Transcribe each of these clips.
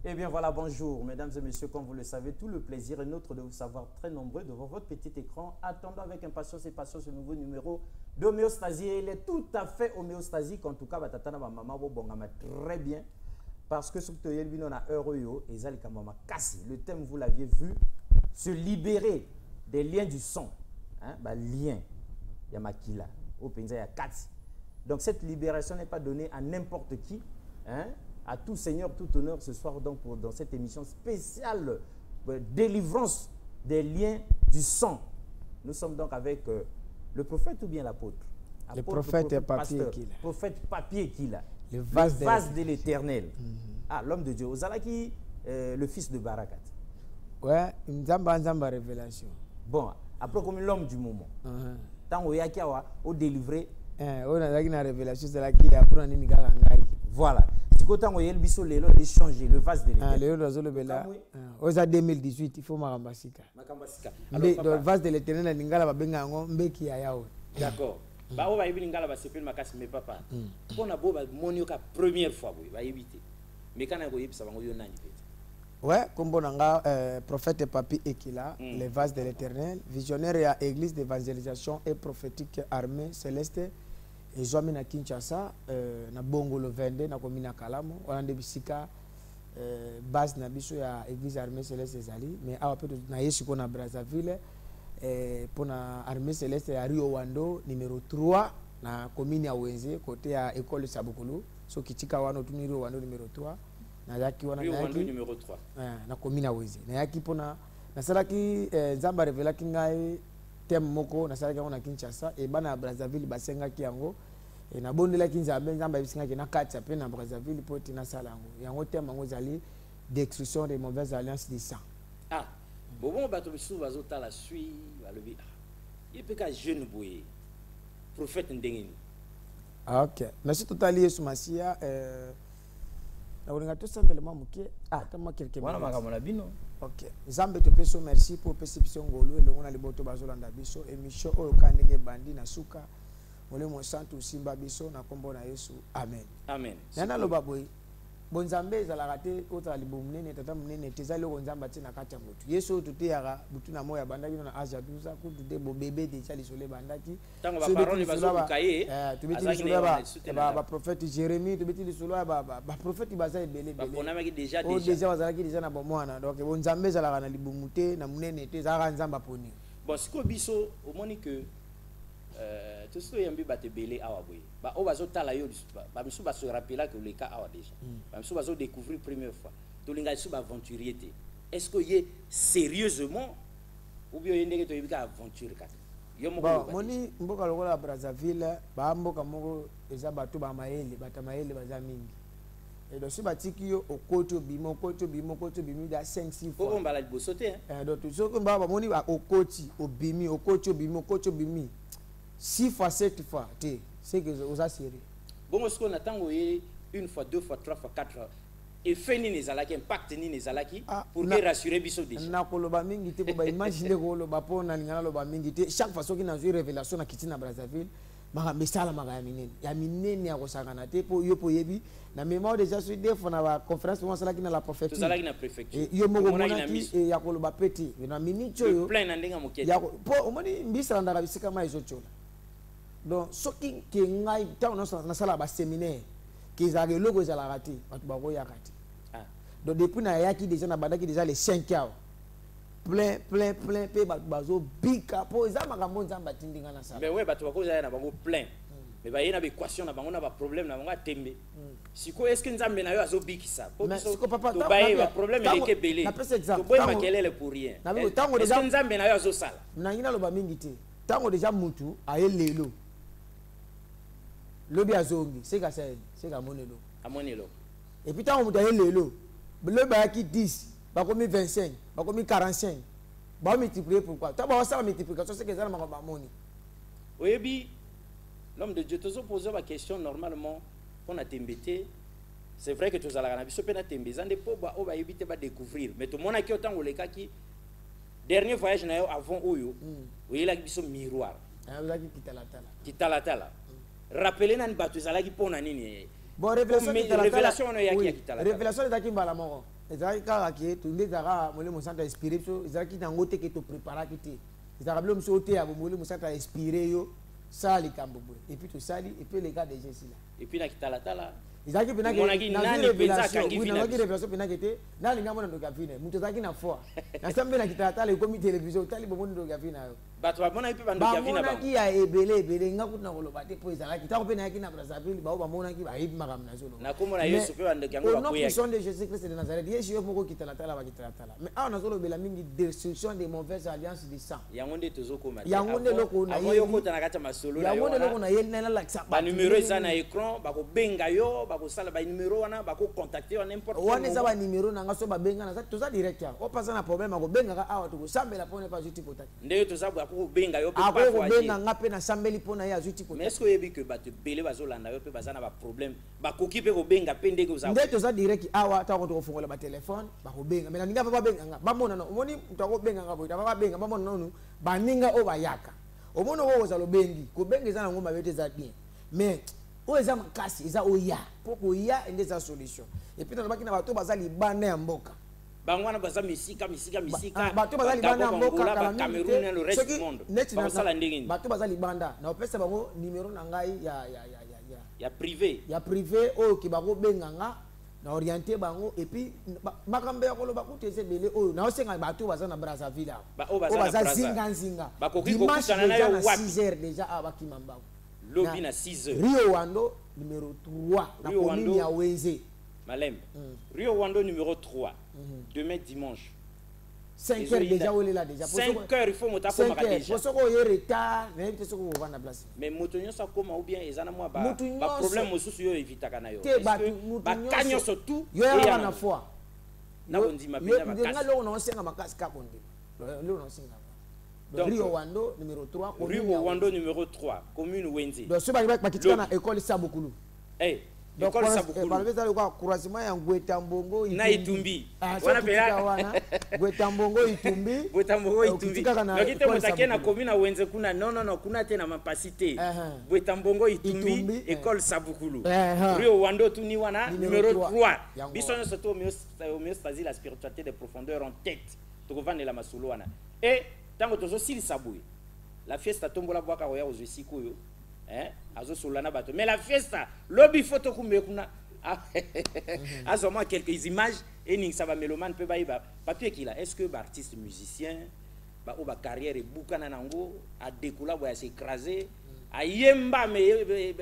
Eh bien voilà, bonjour mesdames et messieurs, comme vous le savez, tout le plaisir est nôtre de vous savoir très nombreux devant votre petit écran. Attendons avec impatience et patience ce nouveau numéro d'homéostasie. Il est tout à fait homéostasique, en tout cas, Batatana Maman Bongama très bien. Parce que ce que tu as Euroyo et Zalikamama Kassi, le thème, vous l'aviez vu, se libérer des liens du sang. Hein, bah, lien, il y a Makila, au Penza, il y a Katsi. Donc cette libération n'est pas donnée à n'importe qui. Hein, à tout seigneur, tout honneur ce soir donc dans cette émission spéciale délivrance des liens du sang. Nous sommes donc avec le prophète ou bien l'apôtre? Le prophète et papier qu'il a. Prophète papier qu'il a. Le vase de l'éternel. Ah, l'homme de Dieu. Ozalaki, le fils de Barakat. Ouais, Nzamba révélation. Bon, après comme l'homme du moment. Tant où il y a au délivré. On a une révélation, c'est là qu'il y a pour un ngai. Voilà. Quand on a échangé le vase de l'éternel. Aux 2018, il faut Makambasika. Le vase de l'éternel, Ningala Bengango, Mbeki Ayao. D'accord. Bah, on va éviter Ningala, va s'appeler Makas, mais papa. On a beau monioka première fois, on va éviter. Mais quand on a eu ça, on va y aller. Ouais, comme bon prophète Papi Ekila, le vase de l'éternel, visionnaire à l'église d'évangélisation et prophétique armée céleste. Et je suis à Kinshasa, na Bongo le 22, na Komina Kalamo, on a des bisika base na biso ya église armée céleste ezali, mais à peu na yeshiko na Brazzaville, pour na armée céleste ya Rio Wando numéro 3 na commune ya Wenze côté ya école Sabukulu, so kitika wana tuni Rio Wando numéro 3 na yaki wana Rio Wando numéro 3 na commune ya Wenze na yaki pona na salaki Nzamba révéla kingai thème moko na salaki na Kinshasa et bana Brazzaville basenga kiango et na bondela Kinzambe Nzamba bisinga ki na kati pe na Brazzaville poti na salango yango thème ngo zali d'exclusion des mauvaises alliances du sang. Ah bon bato bisu bazota la suite balobi il peut ka jeune boye prophète ndengeni. Ah, OK, merci totali Yesu Masia na ulinga to simplement muke atama quelques voilà makamona bino. OK, Nzambe te peso merci pour perception ngolo elongo na liboto bazolanda biso émission oyo kandenge bandi na suka molemo santu simba biso na kombo na Yesu amen. Amen. Yana loba boy bonzambe ezalaka te ota libo munene tata munene te ezali ko nzamba te na kati ya motu Yesu to te yaka butu na moya bandaki na asa 12 ku te bo bébé déjà lisole bandaki tango ba parole bazo kaye tu beti lisolo ba prophète Jérémie tu beti lisolo ba prophète baza ebele ba ponamaki déjà déjà bazalaki déjà na bomwana donc bonzambe ezalaka na libo mute na munene te ezalaka nzamba poni. Bon siko biso omoni que tout ce qui est bien belé awa boy ba o bazo tala yo ba misu ba se rappela que le cas awa déjà ba misu bazo découvrir première fois to linga su ba aventurier té est-ce que y sérieusement ou bien yende to yibika aventure kat yo moko moni mboka lokola Brazzaville ba mboka moko eza bato ba mayele batamaele baza mingi et donc si batiki yo okoto bimo da 5-6 fois on va la bosoter hein donc so ko ba moni ba okoti obimi okoto bimi 6 fois 7 fois, c'est que vous assurez. Bon, est-ce qu'on attend une fois, 2 fois, 3 fois, 4 fois et fait ni les alaki, impact ni les alaki pour les rassurer biso déjà. Na koloba mingi te ba imaginer ko loba pona lingana loba mingi te chaque fois soki na une révélation na kitina Brazzaville maka mesala maka ya minene ya kosangana te po yo po yebi na mémoire déjà sur des fois na ba conférence on sala ki na la prophétie. Tout ça là qui na préfecture. Yo moko mona ki ya koloba petit na minute yo. Plein na ndenga mokete. Ya po omoni mbisa ndaka bisika ma ezochola. Donc ce qui ngai tant na sala ba séminaire qu'ils a logo za la raté batu ba ko yakati. Donc depuis na yaki déjà na badaki déjà les 5 ans plein pe batu bazo bika po za makambo nzamba tindinga na sala. Mais ouais batu ba ko za na bango plein. Mais ba yena ba équation na bango na ba problème na bango tembe. Siko est-ce que nzambe na yo azo bikisa? Mais siko papa to ba ba problème il est belé. To boy makelele pour rien. Est-ce que nzambe na yo azo sala? Na ngina loba mingi te. Tango déjà mutu ayelelo lobi azongi c'est ka monelo amonelo et puis tant on mutaye lelo le ba ki 10 ba komi 25 ba komi 45 ba multiplier pourquoi ta ba ça multiplication c'est que ça ma ba moni oyebi l'homme de Dieu te pose la question normalement on a tembete c'est vrai que tu as la biso pe na tembeza nde po ba o ba yebite ba découvrir mais tout monde a ki autant o leka ki dernier voyage na yo avant oyo oyela biso miroir la kitala rappelez nani batu ezalaki pona nini bon révélation révélation on ya kitala révélation ezalaki mbala moko ezalaki kaka ke tonde ezalaka molemo mosantu inspiré biso ezalaki nango te ke topreparaki te ezalaka bilo mosu oteya bomoli mosantu inspiré yo sala likambo boye epuis tosali epuis eleka déjà esila epuis na kitalatala ezalaki penaki révélation penaki te nalinga mona ndoki afine moto ezalaki na foi nasambe na kitalatala ekomi télévision otali bomoni ndoki afine nayo bato bamonaki mpe bandoki afina bamonaki ya ebele nga kutu na koloba te mpo ezalaki ntango mpe nayaki na brazzaville bao bamonaki bayebi makambo na zolo nakomona yesu mpe bandoki yango bakweyaki au nom de Jésus Christ de Nazareth yesu yo moko kitalatala bakitalatala mais awa nazolobela mingi destruction des mauvaises alliances du sang yango nde tozokoma yango nde eloko oyokota na kati ya masolo yango nde eloko nayeli nalakisa banumero eza na écran bakobenga yo bakosala banumero wana bakocontacte yo n'importe wana eza banumero nanga so babengana toza direct ya opasa na problème akobengaka awa tokosambela mpona epa azwi tipotaki nde yo toza akobenga yo mpe akobenga nga mpe nasambeli mpona ye azwi tipotaki mais est ce que oyebi ke bato ebele bazolanda yo mpe baza na baproblème bakoki mpe kobenga mpe ndenge oza nde toza direct awa ntango tokofongola batelefone bakobenga mais naninga mpe babenganga bamonana omoni moto akobenganga boye taba babenga bamona nanu baninga oyo bayaka omoni oyo ozala obengi kobenga eza nango mabe te eza bien mais oyo eza makasi eza oya mpo koya ende eza solution epuis nalobaki na bato baza libanda ya mboka bango wana baza misika bato baza libanda ya mboka Cameroun na le reste du monde bakosala ndenge nini bato baza libanda na opesa bango numero na ngai ya privé oyo ke bakobenganga na orienté bango epuis makambo ya koloba kutu eza ebele oyo naosenga bato baza na brazzaville awa oyo baza zinganzinga dimanche deja na 6h deja awa bakima mbango lobi na 6h Rio Wando numéro 3 na commune ya Wenze Malembe Rio Wando numéro 3 demain dimanche 5h déjà on est là déjà 5h il faut monter pour ma déjà pour ce qu'on est retard mais peut-être qu'on va na place mais motonyo ça comment ou bien ezana moi ba problème mosusu yo evitaka na yo ba kanyo surtout yo ya na foi na bondi mapenda ba kasi nga lo na senga makasi ka bonde lo na senga Rio Wando numéro 3 Rio Wando numéro 3 commune Wenze donc ce ba kitika na école Sabukulu donc balobeza lokwa croisement ya Ngwetambongo na Itumbi wana pela wana Ngwetambongo Itumbi donc ite motake na commune na Wenze kuna non kuna te na mapasité Ngwetambongo Itumbi école Sabukulu Rio Wando tuni wana numéro 3 biso nyonso to homéostasie la spiritualité des profondeurs en tête tokovanda la masolo wana et tango tozosilisa boye la fiesta tombola bwaka koya ozwi sikoyo azo solana bato mais la fiesta lobby photo kumbe kuna azoma quelques images et ning ça va mélomane peut ba papier qui là est-ce que ba artiste musicien ba o ba carrière e bukana nango a découla boya s'écraser ayemba mais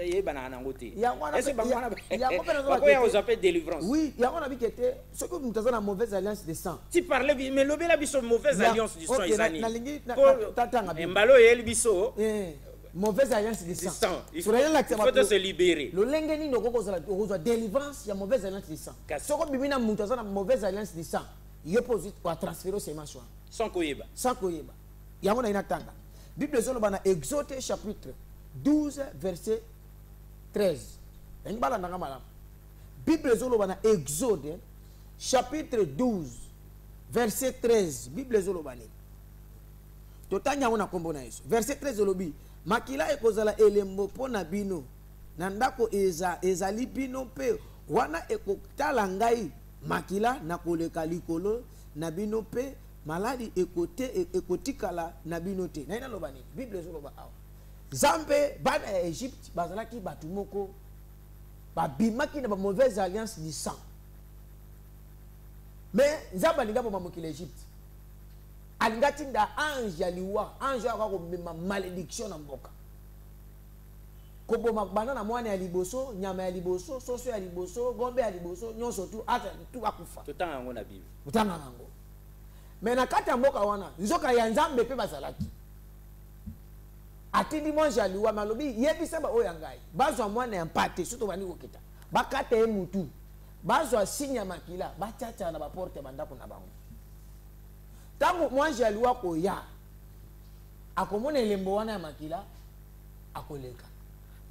yeba na nango te est-ce que ba ko ya aux appels délivrance oui ya on a vu que était ce que nous avons la mauvaise alliance de sang tu parlais mais lobby la biso mauvaise alliance du sang ezani tatanga mbalo yel biso mauvaise alliance de sang. Il faut se libérer. Le lengeni no koko za délivrance ya mauvaise alliance de sang. Soko bibina mutu za mauvaise alliance de sang. Il pose pour transférer ses machins. Sans koyeba. Sans koyeba. Yango na inatanga. Bible zolo bana Exode chapitre 12 verset 13. Yango bala ndanga malam. Bible zolo bana Exode chapitre 12 verset 13. Bible zolo bana. Totanya ona kombo na Yesu. Verset 13 zolobi makila ekozala elembo pona bino na ndako ezali bino pe wana ekotala ngai makila na koleka likolo na bino pe maladi ekotikala na bino te na ina loba nini Bible ezoloba awa Zambe bana ya Egypte bazalaki batu moko babimaki na ba mauvaise alliance du sang mais Nzamba linga po mamokila Egypte alingati nda ange ya liwa ange akako mema malédiction na mboka koboma bana na mwana ya liboso nyama ya liboso soso ya liboso gombe ya liboso nyonso tu ata tu akufa totanga yango na Bible totanga yango mais na kati ya mboka wana nzoka ya Nzambe pe bazalaki atindi mwange ya liwa malobi yebisa ba oya ngai bazwa mwana ya mpate soto bani kokita bakata ye mutu bazwa sinya makila bachacha na baporte bandako na bango tango mwange ya liwa koya akomona elembo wana ya makila akoleka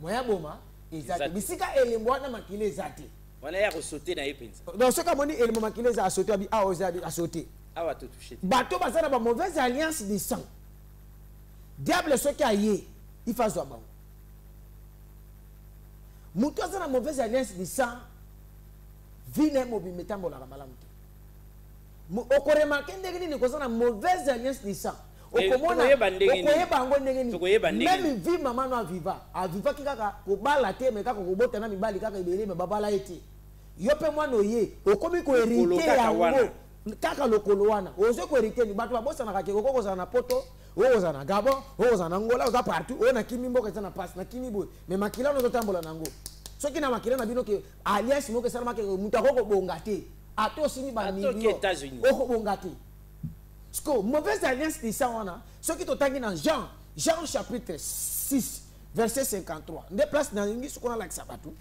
moya boma ezate bisika elembo wana makila ezate wana ya ko sauter na yepenza donc soka moni elembo makila za sauter abi a ozadi a sauter awa to toucher bato bazana ba mauvaise alliance de sang diable soki aye ifazwa bango mutu azana mauvaise alliance de sang vine mobi metambola malamu te oko remarquer ndenge nini koza na mauvaise alliance de sang. Okomona même vie maman no aviva kaka ko bala te me kaka ko bota na mibali kaka ibele me babala ete. Yo pe mwana oye okomi ko hériter yango kaka lokolo wana ozo ko hériter ni bato babosa na kake ko za na poto oza na Gabon oza na Angola oza partout ona kimi mboka za na passe na kimi boy me makila no zotambola nango soki na makila na bino ke alliance moko sala make mutako ko bonga te ato simi ba million oko bonga te sko mauvaise alliance de ça wana soki to tangi na Jean chapitre 6 verset 53 nde place na ngi sukona la sabatu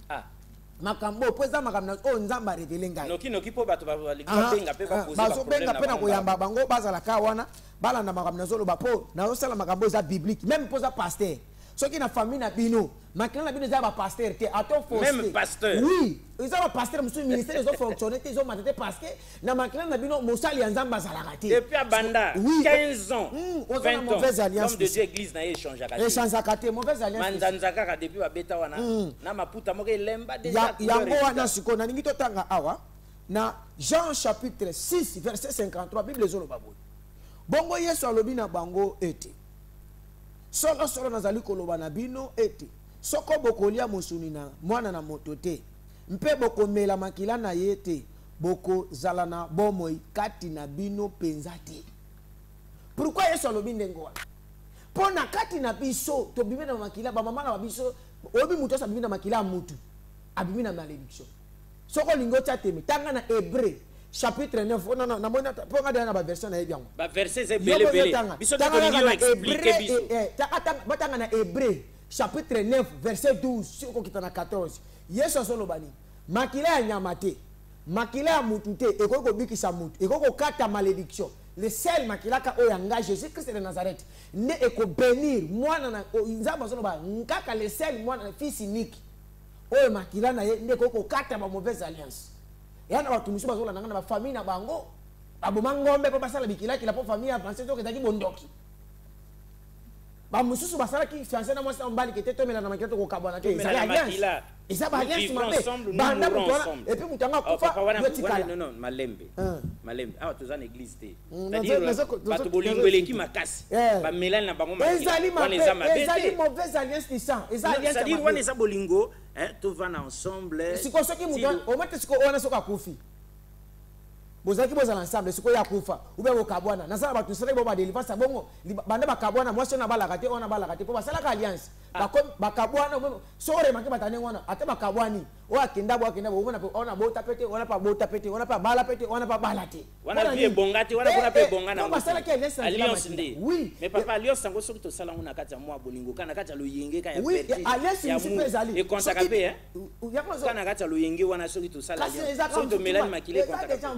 makambo pesa makamna o nzamba révéler ngai noki po bato ba benga pe ba poser ba benga pe na koyamba bango bazala ka wana bala na makamna zolo ba po na osala makambo za biblique même posa pasteur soki na famille na bino makina na bino za ba pasteur te ato fausse même pasteur oui ils ont pasteur monsieur ministère ils ont fonctionné ils ont maté parce que na makina na bino mosali ya nzamba zala raté depuis abanda 15 ans 20 ans mauvaise alliance comme de Dieu église na échange akate mauvaise alliance manzanza kaka depuis ba beta wana na maputa moko elemba déjà yango wana siko na ningi totanga awa na Jean chapitre 6 verset 53 Bible zolo baboy bongo Yesu alobi na bango ete solo nazali koloba na bino ete soko bokolia mosuni na mwana na moto te mpe bokomela makila na ye te boko zala na bomoi kati na bino penza te. Pourquoi Yesu alobi ndenge wana? Pona kati na biso to bimena makila ba mama na biso obi muto sa bimena makila mutu abimina malédiction. Soko lingo teme tanga na Hébreu chapitre 9 na mona ponga dana ba version na yebiango. Ba verset c'est belé biso to lingo expliquer biso. Batanga na Hébreu chapitre 9 verset 12 siko kitana 14. Yesu solo bani makila ya nyamate makila ya mutu te ekoko bikisa mutu ekoko kata malédiction. Le seul makila ka oyanga Jésus Christ de Nazareth ne eko bénir mwana na nzamba solo ba nkaka le seul mwana fils unique oyo makila na ye ne koko kata ba mauvaise alliance. Yana watumishi bazola nanga na ba famille na bango aboma ngombe po basala bikila kila po famille ya français to ketaki bondoki ba mususu basala ki fiancé na mwasa mbali kete to mela na makila to kokabwana te ça alliance isa ba alliance mabe banda mutona et puis mutanga kufa non malembe awa tozana église te c'est-à-dire bato bolingwele ki makasi ba melani na bango ezali mauvaise alliance de sang c'est-à-dire wana eza bolingo to vana ensemble siko soki mutu o mate siko wana soka kufi bozaki bozala ensemble siko ya kufa ube bokabwana nasala bato sala bo ba deliverance bongo banda bakabwana mwasi na balaka te ona balaka te po basala ka alliance bakabwana sore make batane wana ate bakabwani o akenda bo ona bota pete ona pa bota pete ona pa bala pete ona pa bala te wana vie bongate wana kuna pe bongana basala ke alliance ndi oui mais papa alliance sango soki to sala ngona kati ya mwa bolingo kana kati ya loyenge ka ya oui alliance ni spécial et consaka pe kana kati ya loyenge wana soki to sala alliance soki to melani makile consaka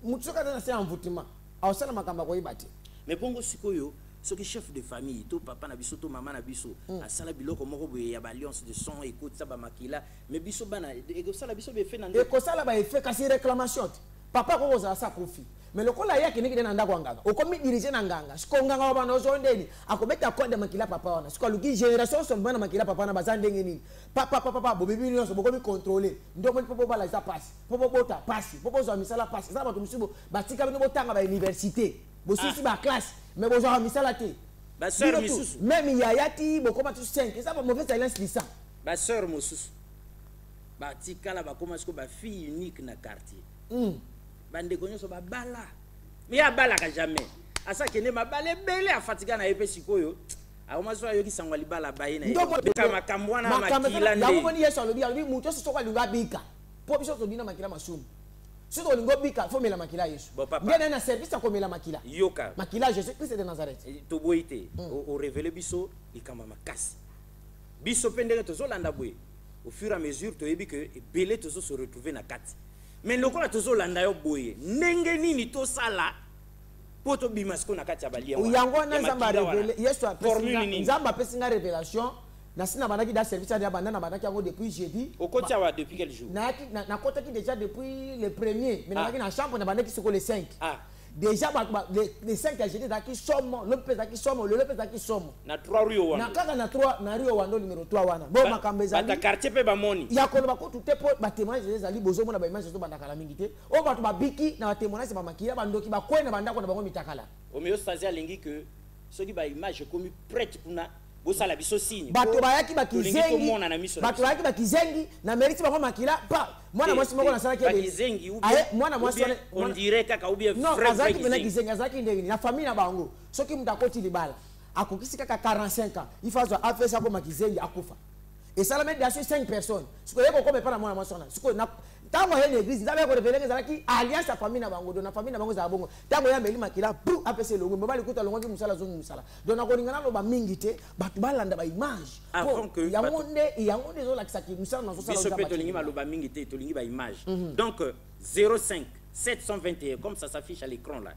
mutu soka na se envoûtement awsala makamba ko ibati mais pongo sikoyo soki chef de famille to papa na biso to mama na biso asala biloko moko boye ya ba alliance de son écoute ça ba makila mais biso bana ekosala biso be fait na ekosala ba effet kasi réclamation papa ko za sa kofi mais lokola yake niki na ndako nganga okomi diriger na nganga siko nganga wa bana ozo ndeni akobeta code makila papa wana siko luki génération so bana makila papa na bazande ngeni papa bo bibi nyonso bokomi contrôler ndoko popo bala za passe popo bota passe popo zo misala passe za bato misubo batika bino botanga ba université bosusi ba classe mais bo zo misala te ba sœur misusu même yayati bokoma tu 5 ça ba mauvaise alliance de ça ba sœur misusu ba tikala ba koma siko ba fille unique na quartier bande konyoso ba bala mais ya bala ka jamais asa kene mabale bele afatika na epe sikoyo akomaso ayoki sangwa libala baye na beka makambo wana makila nde yango ni Yesu alobi muto so kwa linga bika po biso to dina makila masumu si to lingo bika fo mela makila Yesu ngene na service ko mela makila yoka makila Jésus Christ de Nazareth to boite o révéler biso likamba makasi biso pendele to zolanda boye au fur et à mesure to yebi que belé to se retrouver na kati mais lokola tozolanda yo boye ndenge nini tosala po tobima siko na kati ya balia wana yango na nzamba révélé Yesu nzamba pesinga révélation na sina bandaki da service ya bandana bandaki yango depuis jeudi okotia wa depuis quel jour na kotaki déjà depuis le premier mais na na chambre na bandaki siko le 5 déjà les 5 agents qui sont le pèse qui sont le pèse qui sont na 3 Rio Wando na kaka na 3 na Rio Wando numéro 3 wana bon makambeza ba quartier pe ba moni ya ko ba ko tout te po ba témoignage les ali bozo mona ba image to banda kala mingi te o ba to ba biki na ba témoignage ba makila ba ndoki ba kwena ba ndako na bango mitakala homéostasie alingi que ceux qui ba image comme prête pour na bosala biso signe bato bayaki bakizengi bato bayaki bakizengi na meriti bango makila pa mwana mwasi moko na sala ke bakizengi ou bien mwana mwasi on dirait kaka ou bien vrai azaki pena kizengi azaki ndenge na famille na bango soki mtakoti libala akokisi kaka 45 ans il faut afesa ko makizengi akufa et ça la met dans 5 personnes ce que yeko comme pas na mwana mwasi na ce que na tango hele église ndabe ko révéler ezalaki alliance ya famille na bango na famille na bango za bongo tango ya meli makila pou apese longo mobali kuta longo ki musala zongo musala donc ko lingana lo ba mingi te batu balanda ba image avant que yango zo la kisaki musala na zo sala biso pe to lingi maloba mingi te to lingi ba image donc 05 721 comme ça s'affiche à l'écran là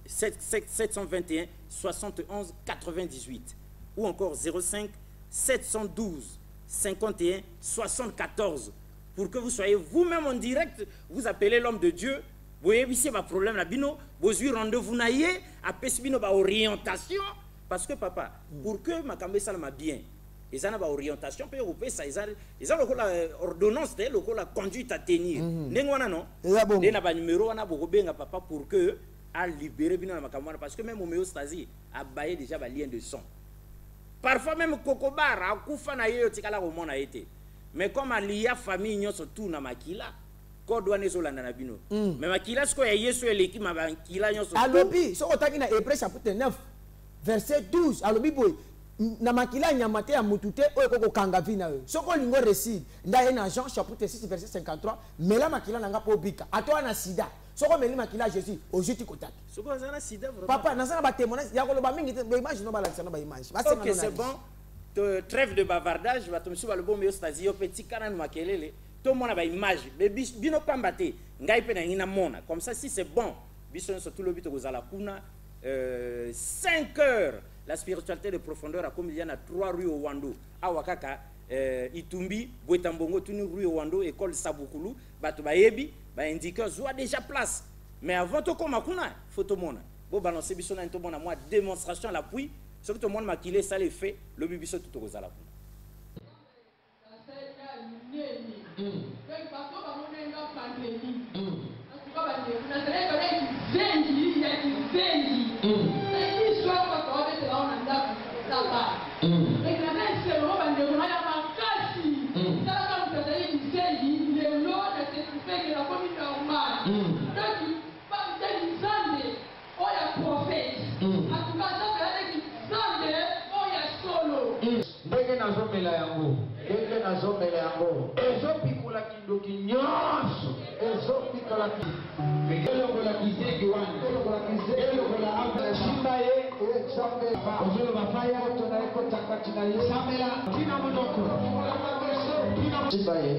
721 71 98 ou encore 05 712 51 74 pour que vous soyez vous-même en direct, vous appelez l'homme de Dieu, vous voyez ici ma problème là, bino, vous avez rendez-vous naïe, après bino ba orientation, parce que papa, pour que ma cambe ça m'a bien, ils ont ba orientation, puis européen ça, ils ont la ordonnance, la conduite à tenir. N'engwana non, ils ont ba numéro, on a beaucoup bien papa pour que à libérer bino na makamwana, parce que même homéostasie a baillé déjà ba lien de son. Parfois même kokobar, a kufa na yo tikala au monde a été. Mais comme il y a famille nyonso tout na makila ko douane zolanda na bino mais makila sko ya yesu eleki makila nyonso alobi so otaki na Hébreux chapitre 9 verset 12 alobi boy na makila nyamate ya mutute oyo koko kanga vina yo soko lingo récit ndaye na Jean chapitre 6 verset 53 mela makila nanga po bika atoa na sida soko meli makila Jésus ojuti kotaki soko zana sida vraiment papa nasana ba témoignage ya koloba mingi te image no bala sana ba image OK c'est bon. Trêve de bavardage, va tomber sur le bon homéostasie, au petit canal makelele, tout le monde a une image, mais bino pambate, ngai pe na ina mona, comme ça si c'est bon, biso tout le but aux ala kuna 5 heures, la spiritualité de profondeur a comme il y en a 3 rues au Wando, awakaka Itumbi, Bwetambongo, tuni rue au Wando, école Sabukulu, batu bayebi, ba indiqueur soit déjà place, mais avant to koma kuna, photo mona, bo balancer biso na to mona moi démonstration à l'appui. Ce que tout le monde m'a quitté, ça les fait, le bibi se tout aux alas. Nazomela yango ndenge nazomela yango ezopikola kindoki nyonso ezopikola elokola kiseki wana elokola amashimba ye ozoloba faya tona ekotaka tina ye samela tina monoko shimba ye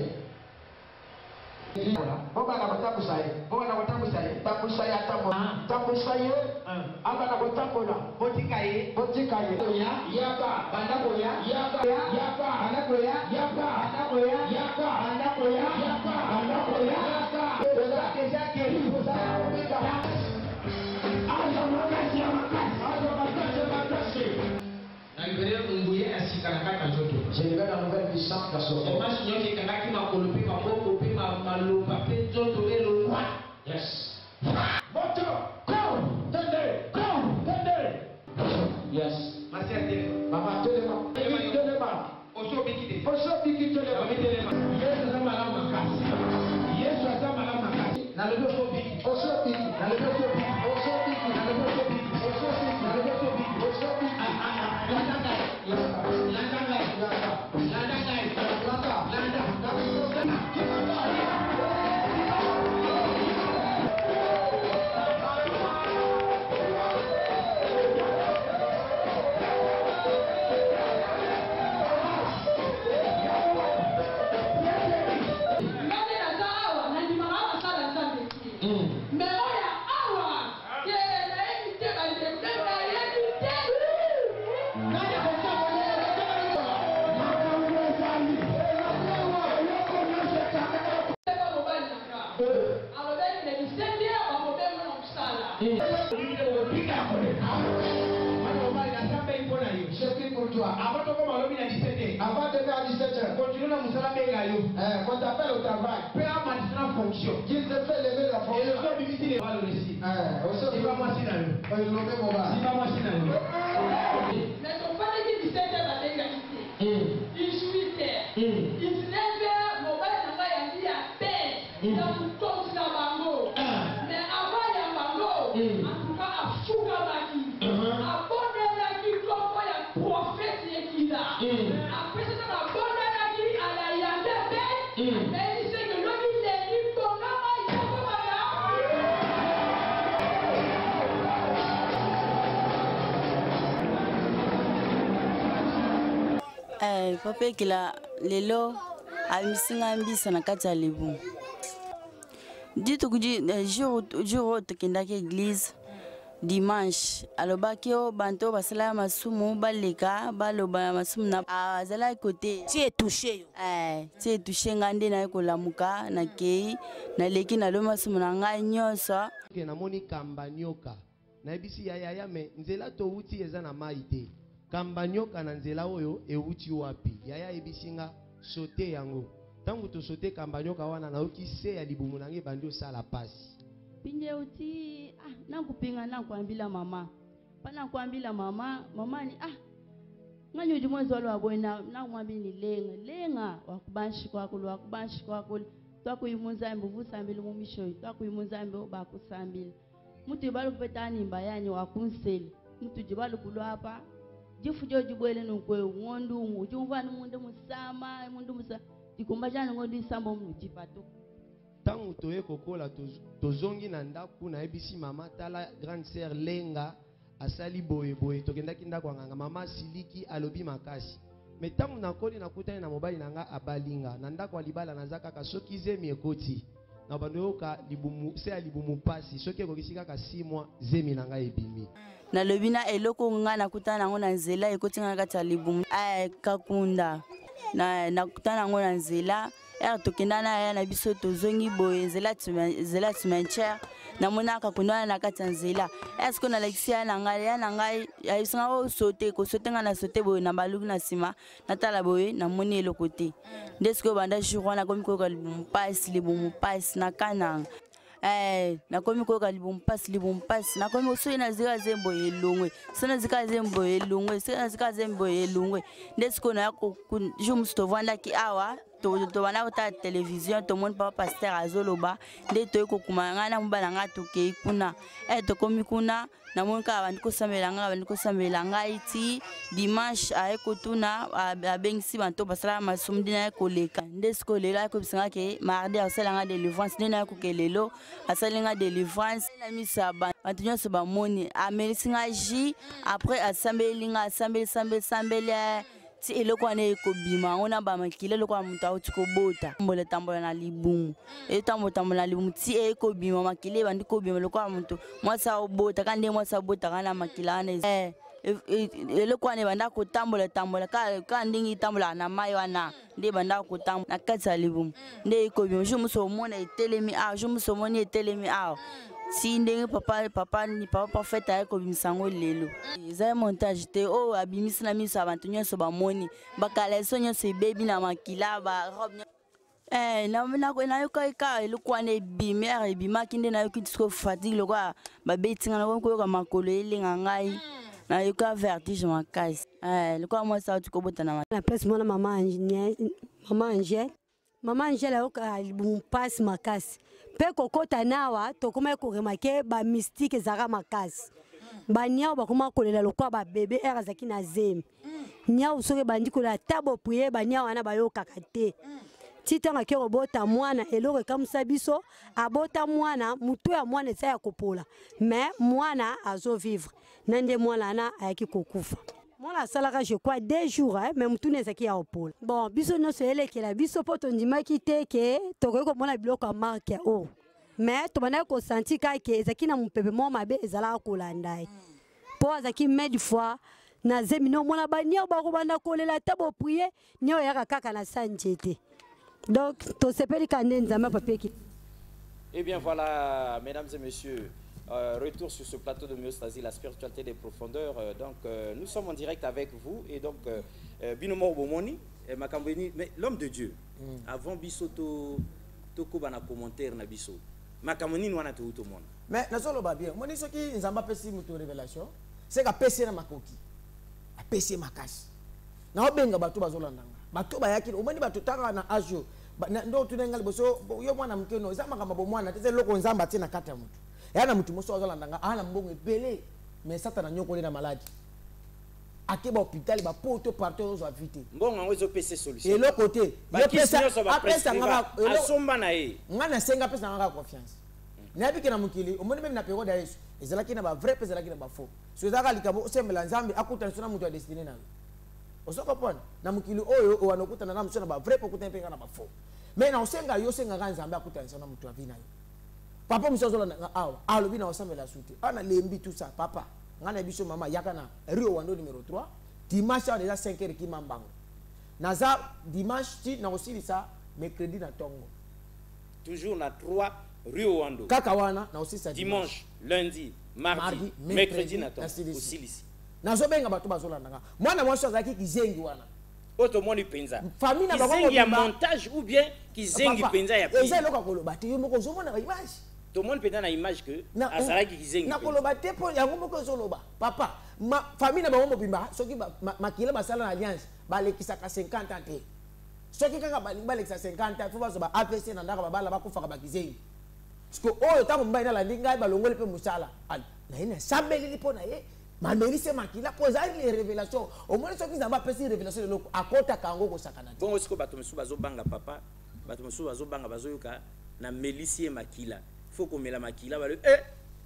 Bobana batamusaye, bobana batamusaye, tamusaye atamo, tamusaye, abana botamola, botikaye, botikaye, yaka, banakoya, yaka, yaka, banakoya, yaka, banakoya, yaka, banakoya, yaka, banakoya, yaka, banakoya, yaka, aza makasi, aza makasi. Na libere munguye asikana kaka nzoto. Je libère la nouvelle puissance dans son corps. Mas nyoki kanaki makolopi maboko pe maloba pe nzoto elongwa. Yes. Moto, come, tende. Yes. Masi ate. Mama telema. Telema. Oso bikite. Oso bikite telema. Mami telema. Yesu azama la makasi. Yesu azama la makasi. Na lebe oso bikite. Oso bikite. Na lebe oso bikite. Oso bikite. Na lebe oso bikite. Oso bikite. Na lebe oso bikite. Oso bikite. Alobeli le 17e, on peut même C'est pris pour toi. Avant de commencer à 17h. Avant de faire 17h. Continue dans mon salaire. Quand tu appelles au travail. Paix à ma fonction. Qu'il te fait lever la fonction. Et le fait du midi, il va le récit. C'est pas moi si n'a eu. C'est pas moi si n'a eu. Mais ton père dit 17h à l'égalité. Il jouissait. Il se lève, mon père n'a pas dit à peine. Il a tout comme ça bango. Mais avant il y a bango. En tout cas, à Fougamaki. À Bonelaki, comme il y a prophète qui est là. Après, c'est à Bonelaki, à la Yandebe. Mais il sait que l'homme il est libre. Bon, là, il faut pas papa kila lelo amisinga mbisa na kati ya lebu ditu kuji jour tokendaki église dimanche alobaki o banto basala masumu baleka baloba masumu na azala côté tu es touché nga nde na ekolamuka na kei naleki nalo masumu na ngai nyonso namoni kambanyoka nayebisi yaya me nzela towuti eza na mai te kambanyoka na nzela oyo ewuti wapi yaya ebisinga sote yango tangu to sote kambanyoka wana naoki se ya libumu nange bandi osala pasi pinje uti nakupinga nakwambila mama pana kwambila mama ni ngani uji mwezi walo aboy na mwambini lenga wakubanshi kwako twakuyimunza mbo vusambile mumisho twakuyimunza mbo bakusambile mutu balo kupetani mbayani wakunseli mutu jibalo kulo hapa jifujo jibwele nunkwe ngondu mujumva munde musama mundu musa dikumbajana ngondi isambo mujipato tangu toye kokola tozongi na ndaku na ebisi mama tala grande sœur lenga asali boye tokendaki ndako nganga mama siliki alobi makasi me tangu nakoli nakutani na mobali nanga abalinga na ndako alibala nazaka ka soki zemi ekoti na bandoyoka libumu se alibumu pasi soki ekokisi kaka 6 mois zemi nanga ebimi na lobina eloko nga nakutana nango na nzela ekoti nga kati ya libumu kakunda nakutana nango na nzela tokenda na ya na biso tozongi boye nzela cimetière namona kakunda na kati ya nzela eske nalekisi ya na ngai ayebisanga o sote kosote nga na sote boye na baluki na nsima natala boye namoni eloko te nde sikoyo banda jour wana nakomi koyoka libumu pasi nakananga nakomi koyoka libumu pasi nakomi soki nazika zembo elongwe zembo elongwe nde sikoyo naya jour mosu tovandaki awa tobanda kotala télévision tomoni papa pasteur azoloba nde toyi kokuma ngai na mobala ngai tokei kuna tokomi kuna namoni kaka bandi kosambela ngai ti dimanche aye kotuna abengisi banto basala masumu nde naye koleka nde sikoyo lelo aye kobisanga ke mardi asala nga délivrance nde naye koke lelo asali nga délivrance na misa banto nyonso bamoni amelisi nga ji après asambeli nga asambeli ti eloko wana ekobima ona bamakile eloko ya moto auti kobota tambola na libumu tambola na libumu ti ekobima makile ebandi kobima eloko ya moto mwasi aobota ka nde mwasi abotaka na makila wana eloko wana ebanda kotambola ka ndenge etambolaka na mai wana nde ebanda kotambola na kati ya libumu nde ekobima jour mosu omona etelemi awa jour mosu omoni etelemi awa si ndenge papa parfait aye kobimisa yango lelo ezali montage te oyo abimisi na miso ya bantu nyonso bamoni bakaleso nyonso ebebi na makila barobe nayokai kaka eloko wana ebimaki nde nayoki tisiko fatigue lokola babetinga nakomi koyoka makolo elenga ngai nayoka vertige makasi lokola mwasi auti kobota na place mona mama Angèle ayoka libumu pasi makasi pe kokota nawa tokoma koremake ba mystique ezaka makasi banyao bakoma kolela lokwa ba bébé azaki na zemi nyao soki bandi kolela tabo prier banyao wana bayokaka te titanga ke robota mwana eloko ekamusa biso abota mwana mutu ya mwana eza ya kopola mais mwana azo vivre nande mwana ana ayaki kokufa mwana asalaka je crois 2 jours mais mutu nezaki ya kopola bon biso nyonso elekela biso po tondimaki te ke tokoki komona biloko ya marke o mais tobandaki kosanti kaka ezalaki na mopepe moko mabe ezalaka kolanda ye mpo azalaki mede fois na zemi ne omona baniao bakobanda kolela ta boprie ni oyaka kaka na sa nzete donc tosepeli ka nde nzambe apapeki. Eh bien voilà, mesdames et messieurs, Retour sur ce plateau de Myostasie, la spiritualité des profondeurs. Nous sommes en direct avec vous. Et donc, Binomo Bomoni, mais l'homme de Dieu, avant Bissoto, Toko Bana commentaire na Bisso. Makamoni nous a tout le monde. Mais nous sommes bien. Moi, ce qui nous a fait une révélation, c'est que PC na makoki. A PC makas. Na obenga batu bazolanda. Batu bayaki, omani batu tanga na ajo. Ndo tunengali boso yo mwana mkeno, za makambo mwana, teze loko nzamba tina kata mtu. Yana mtu moso azolanda ana mbongo ebele, mais sata na nyoko na maladi. Akeba hôpital ba poto partout aux vite. Mbongo ngozo PC solution. Et l'autre côté, yo pesa après ça ngaba asomba na ye. Ngana senga pesa ngaba confiance. Nabi kina mukili, omoni même na période ya Yesu. Ezalaki na ba vrai pesa ezalaki na ba faux. So ezaka likabo osembela nzambe akuta sona mutu ya destiné na. Osoko pona na mukili oyo wanokuta na msona ba vrai pokuta mpenga na ba faux. Mais na osenga yo senga nga nzambe akuta sona mutu ya vina yo. Papa musozola na awa, alobi na osambela sute. Ana lembi tout ça, papa. Ngana biso mama yakana Rio Wando numéro 3. Dimanche on déjà 5h qui mambango. Naza dimanche na aussi ça mercredi na tongo. Toujours na 3 Rio Wando. Kakawana na aussi ça dimanche, lundi, mardi, mercredi na tongo. Aussi ici. Nazo benga batu bazolanda nga. Mwana mwaso azaki kizengi wana. Oto moni penza. Famille na bango ya montage ou bien kizengi penza ya penza. Eza loka kolo bati yo moko zomona ba image. Tout le monde peut dans l'image que azalaki kizengi. Na koloba te po yango moko zoloba. Papa, ma famille na bango bimba soki makila basala na alliance balekisaka 50 ans te. Soki kaka balekisa 50 ans faut bazoba APC na ndaka babala bakufaka bakizengi. Parce que oyo tamu mbai na landi ngai balongole pe musala. Na ina sambeli lipo na ye. Mamelise makila poza les révélations. Au moins soki nzamba pesi révélation loko akota kango ko sakana. Bon osiko bato mesu bazobanga papa, bato mesu bazobanga bazoyoka na Melisi makila. Faut qu'on mette la makila ba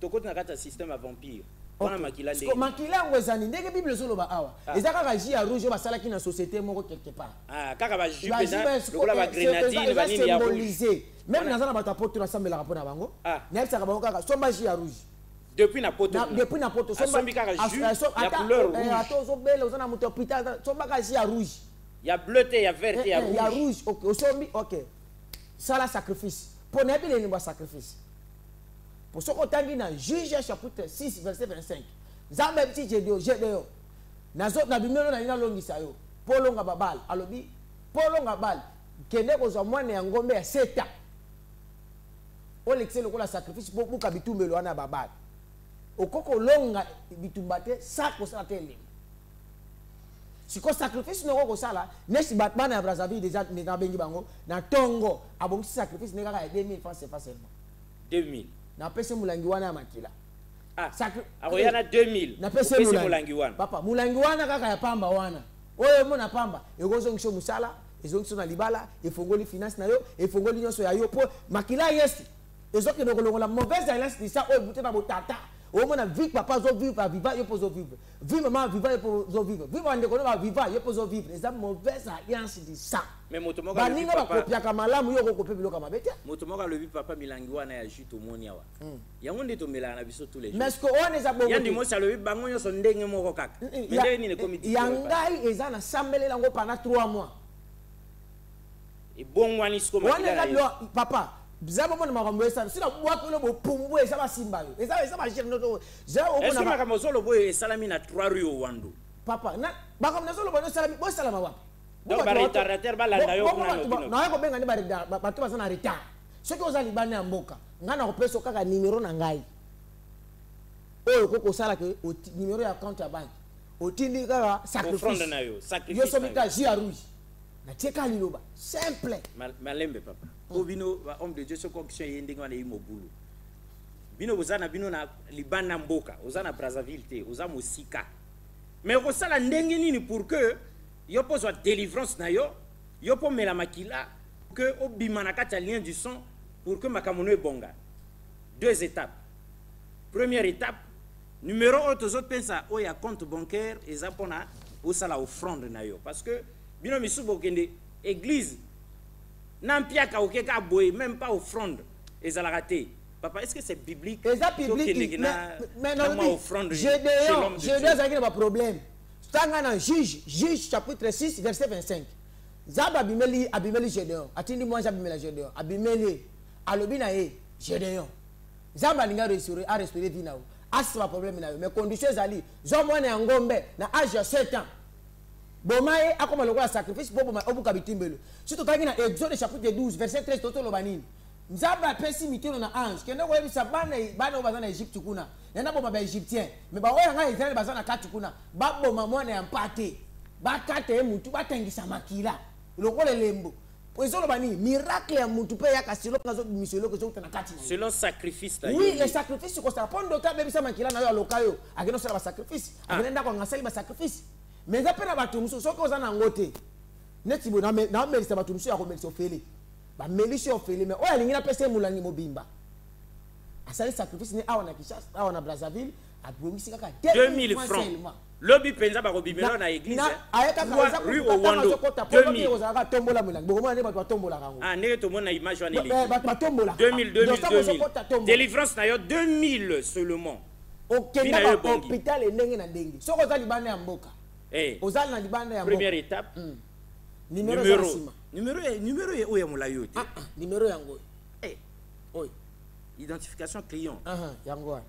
toko na kata système à vampire. Ona makila ndenge. Makila ngwezani ndenge Bible solo ba awa. Ezaka ka ji ya rouge ba salaki na société moko quelque part. Ah kaka ba ju pena lokola ba grenadine ba nini ya rouge. Même nazana ba tapoto na sambela rapona bango. Na yebisa ka bango kaka somba ji ya rouge. Depuis na poto. Depuis na poto somba kaka ju ya couleur rouge. Ato zo bele ozana muto hôpital somba ka ji ya rouge. Ya bleuté, ya vert, ya rouge. Ya rouge. OK, osombi OK. Ça la sacrifice. Pour nebile ni ba sacrifice. Pour ce qu'on tangi dans Juge chapitre 6 verset 25. Zambe petit Gédéon. Nazo na bimelo na ina longisa yo. Polonga babal alobi polonga bal kende ko za mwana ya ngombe ya 7 ans. Olexe lokola sacrifice pour ka bitumbelo wana babal. Okoko longa bitumbate sako sa tele. Siko sacrifice no ko sala next batman ya Brazzaville déjà na bengi bango na tongo abongisi sacrifice ne kaka 2000 francs c'est facilement. 2000 na pese mulangi wana makila. Aroyana 2000. Na pese mulangi wana. Papa, mulangi wana kaka ya pamba wana. Oyo mona pamba, egozo ngisho musala, ezo na libala, efongoli finance na yo, efongoli nyonso ya yo po makila yesi. Ezo ke nokolongola mauvaise alliance di sa oyo bute na botata. Oyo mona vie papa zo vivre, viva yo pozo vivre. Vie maman viva yo pozo vivre. Viva ande ko na viva yo pozo vivre. Eza mauvaise alliance di sa. Mais motomoka le papa bakopia kamalamu yo ko kopia biloka mabete. Motomoka le papa milangi wana ya juto moni awa. Yango nde to melana biso tous les jours. Mais ce que on eza bongo. Yandi mo sa le bango nyo so ndenge moko kaka. Mais ndenge ni ne comité. Yangai eza na sambele lango pendant 3 mois. Et bon wani sko makila. Wana papa bizaba mona makambo esa sina bwakolo bo pumbu esa ba simba yo. Esa ba jere noto. Za o mona makambo solo boy salami na 3 Rio Wando. Papa na makambo solo bo salami bo salama wapi? Donc ba retardateur ba landa yo kuna yo. Na ko benga ni ba bato ba sana retard. Soki ozali bana mboka, ngana ko peso kaka numéro na ngai. Oyo ko sala ke numéro ya compte ya bank. Otindi kaka sacrifice. Na yo, sacrifice. Yo sobika jia rouge. Na teka liloba, simple. Malembe papa. Ko bino ba homme de Dieu so condition yendinga wana yimo bulu. Bino bozana bino na libana mboka, ozana Brazzaville te, ozana Mosika. Mais ko sala ndenge nini pour que yo po soit délivrance na yo po mela makila que obimana kata lien du son pour que makamono e bonga. 2 étapes. Première étape, numéro 1 aux autres pensa o ya compte bancaire eza pona o sala offrande na yo parce que bino misubo kende église nampiaka okeka boy même pas offrande ezala raté. Papa, est-ce que c'est biblique? C'est biblique. Mais non, Gédéon, ça n'a pas de problème. Tangana juge chapitre 6 verset 25. Zab abimeli Gédéon. Atindi moi j'abimeli Gédéon. Abimeli alobina e Gédéon. Zamba linga restaurer vie na yo. Asi pas problème na yo. Mais condition zali. Zo mwana ya ngombe na âge ya 7 ans. Bomaye akoma lokola sacrifice pour boma obuka bitimbelo. Si totangi na Exode chapitre 12 verset 13 toto lobanini. Nzamba pesi mitino na ange. Kenda ko yebisa bana obaza na Egypte kuna. Yanda boma ba Egyptien. Mais ba oya nga Israël baza na kati kuna. Ba boma mwana ya mpate. Ba kate mutu batangisa makila. Lokola lembo. Miracle ya mutu pe ya kasilo ngazo miselo ko na kati. Selon sacrifice ta. Oui, le sacrifice ko ça pondo ta bebisa makila na yo lokayo. Ageno sala ba sacrifice. Agenda ko ngasali ba sacrifice. Mais za pena batu muso soko za na ngote. Neti bo na melisa batu muso ya ko melisa ofele. Ba melisa ofele mais oya lingina pese mulangi mobimba. Asali sacrifice ni awa na Kinshasa, awa na Brazzaville, a bongisi kaka 2000 francs. Lobby penza ba kobimela na église. Rue au Wando. 2000. Ah, ne to mona image wana ile. 2000. Délivrance na yo 2000 seulement. Okenda ba hôpital ndenge na ndenge. Soko za libanda ya mboka. Ozali na libanda ya mboka. Première étape. Numéro ya mula yote. Numéro yango. Oi. Identification client. Yango.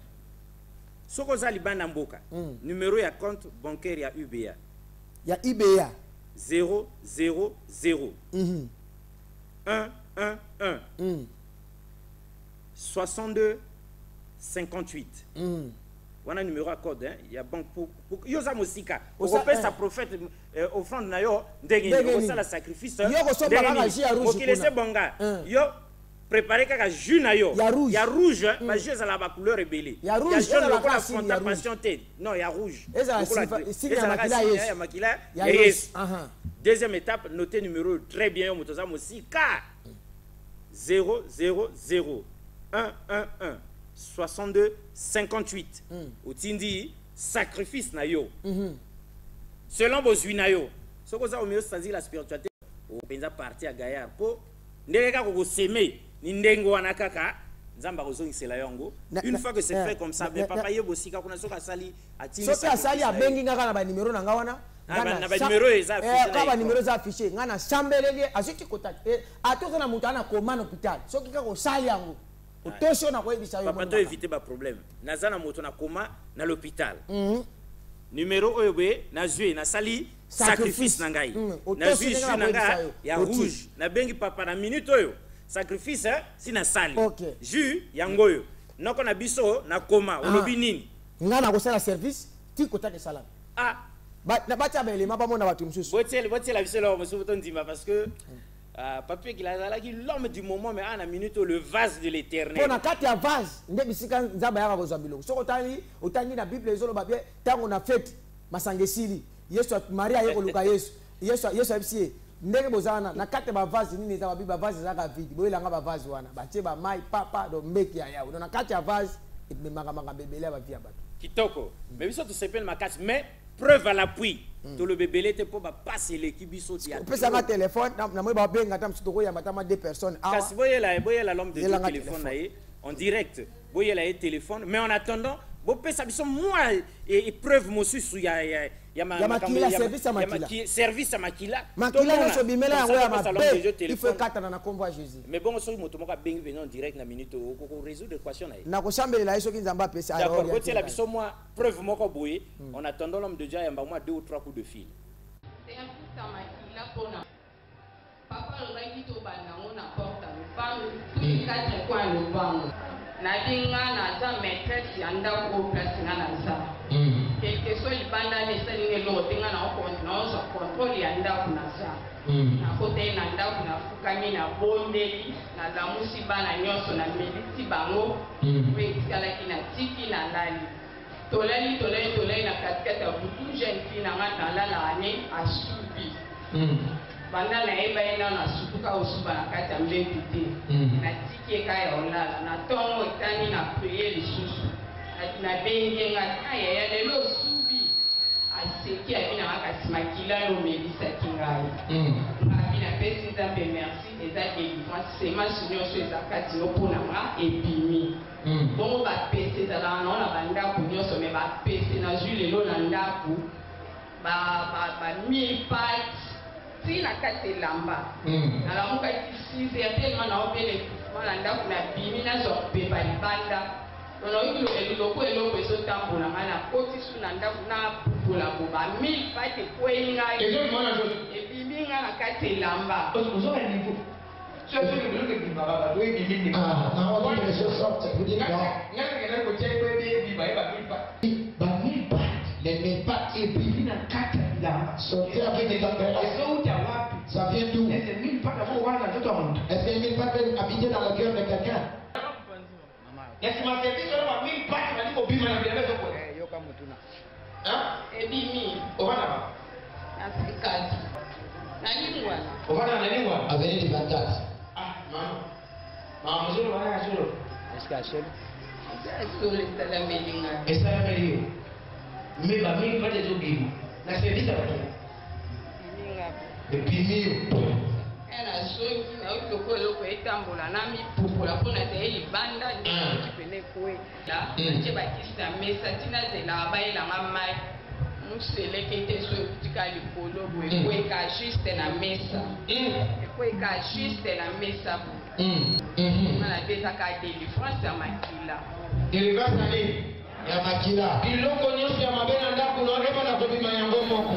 Soko za libanda mboka. Numéro ya compte bancaire ya UBA. Ya UBA 000 111 62 58. Wana numéro à code hein, il y a banque pour yoza musika. Pour sa prophète offrande na yo ndenge ko sala sacrifice. Yo ko so banga ji ya rouge. Ko kilese bonga. Yo préparer kaka jus na yo. Ya rouge, ma jus à la couleur rebelle. Ya jaune le la fronta patienté. Non, ya rouge. Eza ya makila. Yes. Deuxième étape, notez numéro très bien motoza musika. 000 111 62 58. Otindi sacrifice na yo. Selon vos na yo. Ce que ça au mieux c'est la spiritualité. Au penza parti à Gaillard po ndeka ko semer ni ndengo wana kaka nzamba kozongisela yango. Une fois que c'est fait comme ça, mais papa yebo sika kuna soka sali atini. Soka sali abengi ngaka na ba numéro na ngawana. Na ba numéro eza affiché. Ka ba numéro za affiché ngana sambelele aziki kotaki. Atoza na mutu ana koma na hôpital. Soki ka ko sali yango. Otosho na ko ebisa yo. Papa to éviter ba problème. Nazana moto na koma na l'hôpital. Numéro oyebe na zui na sali sacrifice na ngai. Na zui na ngai ya rouge. Na bengi papa na minute oyo. Sacrifice si na sali. Jus yangoyo. Noko na biso na koma olobi nini? Ngana ko sala service ti kota ke sala. Na batia bele maba mona batu msusu. Botiel la biso lo msusu to ndima parce que papier qu'il a qui l'homme du moment mais à la minute le vase de l'éternel. On a kati ya vase nde bisika nzaba yaka kozwa biloko. Soko otani na Bible ezolo babie tango na fête masangesili. Yesu Maria yeko luka Yesu. Yesu abisi ndenge bozana na kati ba vase nini za Bible vase zaka vide. Boyelanga ba vase wana. Batie ba mai papa do mbeki ya yao. Na kati ya vase itmemanga bebele ba via bato. Kitoko. Mais biso to s'appelle makasi mais preuve à l'appui. Tout le bébé était pour passer l'équipe biso dia. On peut ça téléphone na moi ba benga tam sutoko ya matama deux personnes. Kasi boyela l'homme de Dieu téléphone na en direct. Boyela téléphone mais en attendant bo pesa biso moi et preuve mosusu ya makila service à makila. Service à makila. Makila no sobimela yango ya mabe. Il faut katana na kombo Jésus. Mais bon so moto moko bengi venir en direct na minute ko résoudre l'équation na. Na ko chambelela yeso kinzamba pesa. D'accord, côté la biso moi preuve moko boye en attendant l'homme de Dieu yamba moi 2 ou 3 coups de fil. C'est un coup ça makila pona. Papa le va kito bana on apporte à le tout 4 coins le banc. Na dinga na za maîtresse yanda ko place na za. Quelque soit libanda ne sali lo dinga na ko na so contrôle yanda kuna za. Na kote na nda kuna fukami na bondeli na lamusi bana nyoso na militi bango. We kala kina tiki na lali. Tolali na katikati ya butu jeune fille na ngata lala ane asubi. Banda na eba ina na sutuka osuba na kati ya mbembi te. Na tiki ekaya olala na tongo etani na prier lisusu. Na bengi ngata ya lelo subi. Aseki abina makasi makila no melisa kingai. Abina pesi nzambe merci eza délivrance sema sinyoso ezakati no pona nga ebimi. Bongo bapese ezalaka nao na bandako nyonso me bapese na zwi lelo na ndako bamilpat ti na kati elamba nalamukaki 6 heures tellement naopele na ndako na bimi nazwa kopepa libanda ono eloko eloko ezotambola ngai na koti su na ndako na pupola boba 1000 pate ekwei ngai ebimi ngai na kati elamba ozala niveau soki biloko ebimaka bato ebimi ngakakenda kotia ekoyebi ebima ye ba1000 pate les 1000 pate ebimi na kati ya bilamba ezouta wapi ça vient d'où? Est-ce que 1000 pate avo wana nzoto ya moto? Est-ce que 1000 pate habité dans le cœur de quelqu'un? Est-ce que ma service on a 1000 pate mali ko bima na bilamba zoko yoka mutuna ebimi ovana ba nasikati nalingwana ovana nalingwana Avenue du 24. Mama mzuri wana solo Est-ce qu'à Chel? solo esalamelinga esalameli yo me ba 1000 pate ezobima na service ya bato elinga ebimi yo ena soki nauti loko eloko etambola na mipupola mpo na zeye libanda ndeti pene kwela ntie bakisi na mesa ntina zelaka bayelanga mai moseleke te so ekutika likolo bo ekweka juste na mesa ekweka juste na mesa bo ana betaka délivrance ya makila délivrance na nini ya makila biloko nyonso ya mabe na ndako naorema na kobima yango moko.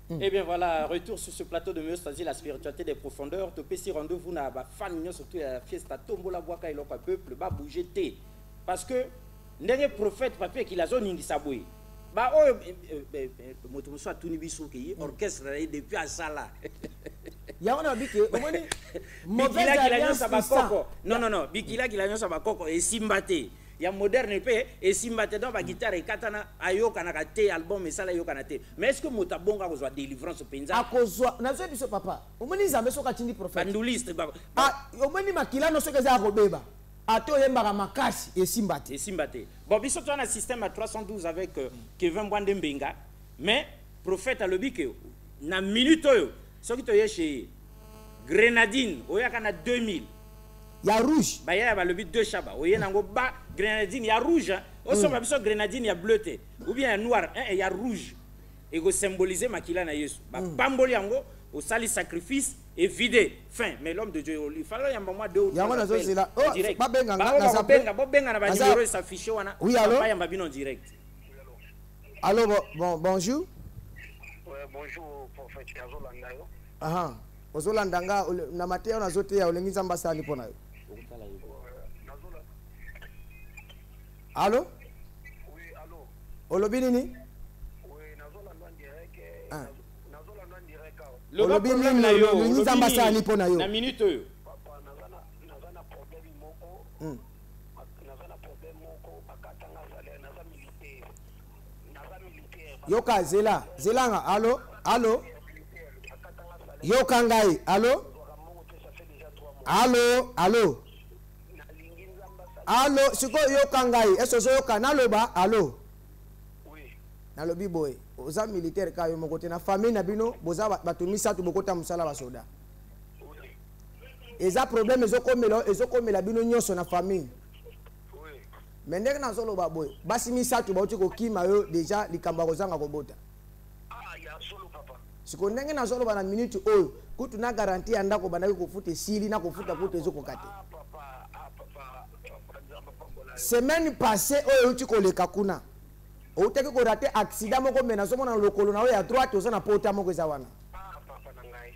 Eh bien voilà, retour sur ce plateau de Méostasie, la spiritualité des profondeurs. Topé si rendez-vous na ba fan surtout la fiesta tombola boaka iloko peuple ba bouger té. Parce que ndenge prophète papier qui la zone ngisa boy. Ba o moto muso atuni biso ki orchestre depuis asala. Ya on a dit que omoni mauvaise alliance bakoko. Non, bikila ki la nyonsa bakoko et simbate. Ya moderne pe et simbate dans ba guitare katana ayoka na kate album esala yoka na te. Mais est-ce que motabonga kozwa délivrance penza? Akozwa na zo biso papa. Omoni zambe soka tindi prophète. Banduliste ba. Omoni makila no soka za kobeba. Ato yembaka makasi et simbate. Et simbate. Bon biso to na système à 312 avec Kevin Bwande Mbenga, mais prophète a lobi que na minute oyo soki to yeche Grenadine oyaka na 2000. Ya rouge. Ba ya ba lobi 2 chaba. Oye nango ba Grenadine ya rouge. Oso ba biso Grenadine ya bleu te ou bien ya noir, ya rouge. Et go symboliser makila na Yesu. Ba pamboli yango au sali sacrifice et vidé. Fin. Mais l'homme de Dieu, il fallait y avoir 2 ou 3 appels en direct. Benga na ba numéro s'afficher wana. Oui, allô? Pas yamba bino en direct. Allô, bonjour. Ouais, bonjour prophète Azolanda yo. Aha. Ozolanda nga na mateo na zote ya olengi nzamba sali pona yo. Allô? Oui, allô. Olobi nini? Oui, Nazolanda direct. Nazolanda direct. Olobi nini na yo? Olengi nzamba sali pona yo. Na minute yo. Papa nazana problème moko. Nazana problème moko akatanga salaire naza militaire. Yoka zelanga. Allô? Yoka ngai. Allô? Allô, siko yoka ngai. Eso so yoka naloba. Allô? Oui. Nalobi boy. Oza militaire ka yo mokote na famille na bino boza bato misatu bokota musala ba soda. Eza problème ezokomela bino nyonso na famille. Oui. Mais ndenge na zoloba boy. Basi misatu ba uti kokima yo déjà likamba kozanga kobota. Ya solo papa. Siko ndenge na zoloba na minute oyo kutu na garantie andako bandaki kofuta sili na kofuta kutu ezokokate. Semaine passée oyo uti koleka kuna. Outaki ko rater accident moko mena zomona lokolo na oyo ya droite oza na pota moko eza wana. Papa na ngai.